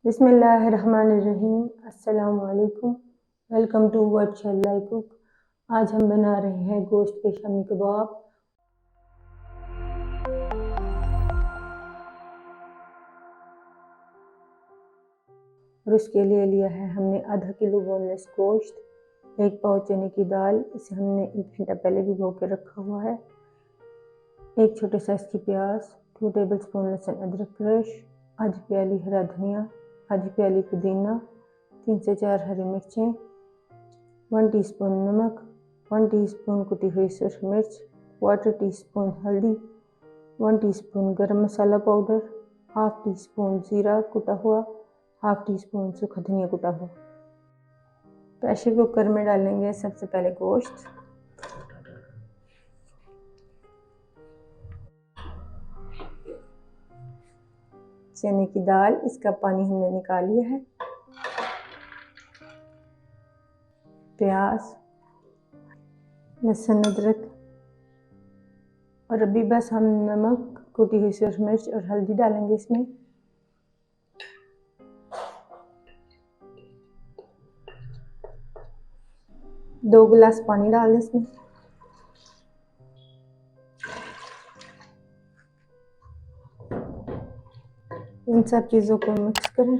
बिस्मिल्लाहिर्रहमानिर्रहीम। अस्सलाम वालेकुम। Welcome to what shall I cook. आज हम बना रहे हैं गोश्त के शामी कबाब। और उसके लिए लिया है हमने आधा किलो बोनलेस गोश्त, 1 पाव चने की दाल, इसे हमने 1 घंटा पहले भिगो के रखा हुआ है, 1 छोटे साइज की प्याज, 2 टेबलस्पून लहसुन अदरक क्रश, आधी प्याली हरा धनिया, आधी प्याली पुदीना, 3 से 4 हरी मिर्चें, 1 टीस्पून नमक, 1 टीस्पून कुटी हुई सूरख मिर्च, 1/4 टीस्पून हल्दी, 1 टीस्पून गरम मसाला पाउडर, 1/2 टीस्पून जीरा कुटा हुआ, 1/2 टीस्पून सूखा धनिया कुटा हुआ। प्रेशर कुकर में डालेंगे सबसे पहले गोश्त, चने की दाल, इसका पानी हमने निकाल लिया है, प्याज, लहसुन अदरक, और अभी बस हम नमक, कुटी हुई सूरख मिर्च और हल्दी डालेंगे इसमें। दो गिलास पानी डाल दें इसमें। इन सब चीज़ों को मिक्स करें।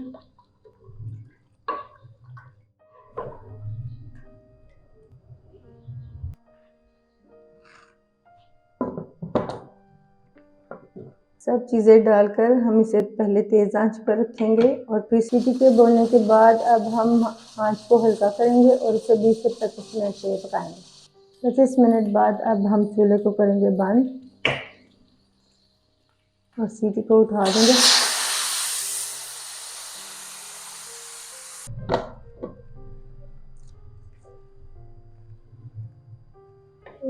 सब चीज़ें डालकर हम इसे पहले तेज़ आंच पर रखेंगे और फिर सीटी के बोलने के बाद अब हम आंच को हल्का करेंगे और इसे 20 से 25 मिनट के लिए पकाएंगे। 25 मिनट बाद अब हम चूल्हे को करेंगे बंद और सीटी को उठा देंगे।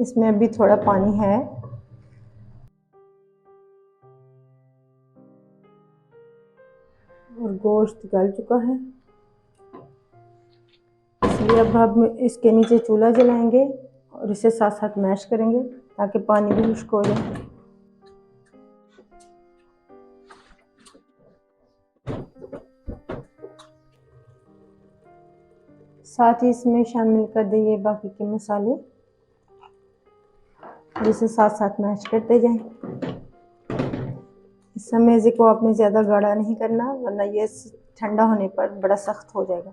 इसमें अभी थोड़ा पानी है, और गोश्त गल चुका है, इसलिए अब हम इसके नीचे चूल्हा जलाएंगे और इसे साथ साथ मैश करेंगे ताकि पानी भी खुश्क हो जाए। साथ ही इसमें शामिल कर देंगे बाकी के मसाले और इसे साथ साथ मैश करते जाएं। इस मेज़े को आपने ज़्यादा गाढ़ा नहीं करना, वरना ये ठंडा होने पर बड़ा सख्त हो जाएगा।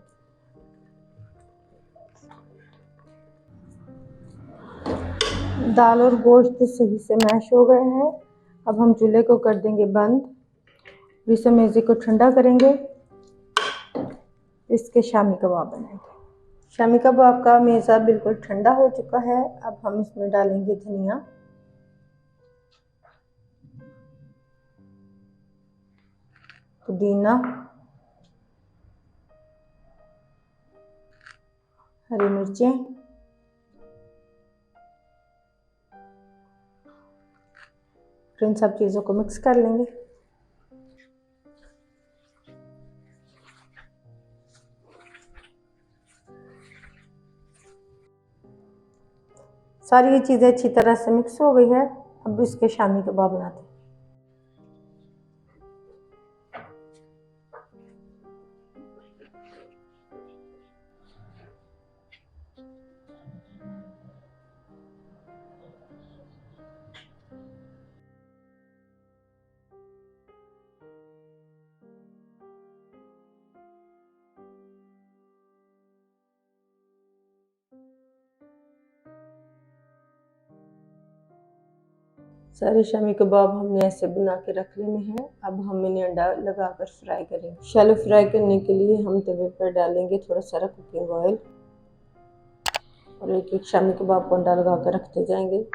दाल और गोश्त सही से मैश हो गए हैं। अब हम चूल्हे को कर देंगे बंद, इस मेज़े को ठंडा करेंगे, इसके शामी कबाब बनाएंगे। शामी कबाब का मेज़ा बिल्कुल ठंडा हो चुका है। अब हम इसमें डालेंगे धनिया, पुदीना, हरी मिर्चें, इन सब चीज़ों को मिक्स कर लेंगे। सारी ये चीज़ें अच्छी तरह से मिक्स हो गई है। अब इसके शामी कबाब बनाते हैं। सारे शामी कबाब हमने ऐसे बना के रख लेने हैं। अब हम इन्हें अंडा लगाकर फ्राई करेंगे। शैलो फ्राई करने के लिए हम तवे पर डालेंगे थोड़ा सारा कुकिंग ऑयल और एक एक शामी कबाब को अंडा लगा कर रखते जाएंगे।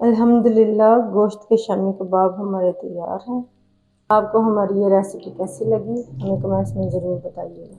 अल्हम्दुलिल्लाह गोश्त के शामी कबाब हमारे तैयार हैं। आपको हमारी ये रेसिपी कैसी लगी हमें कमेंट्स में ज़रूर बताइएगा।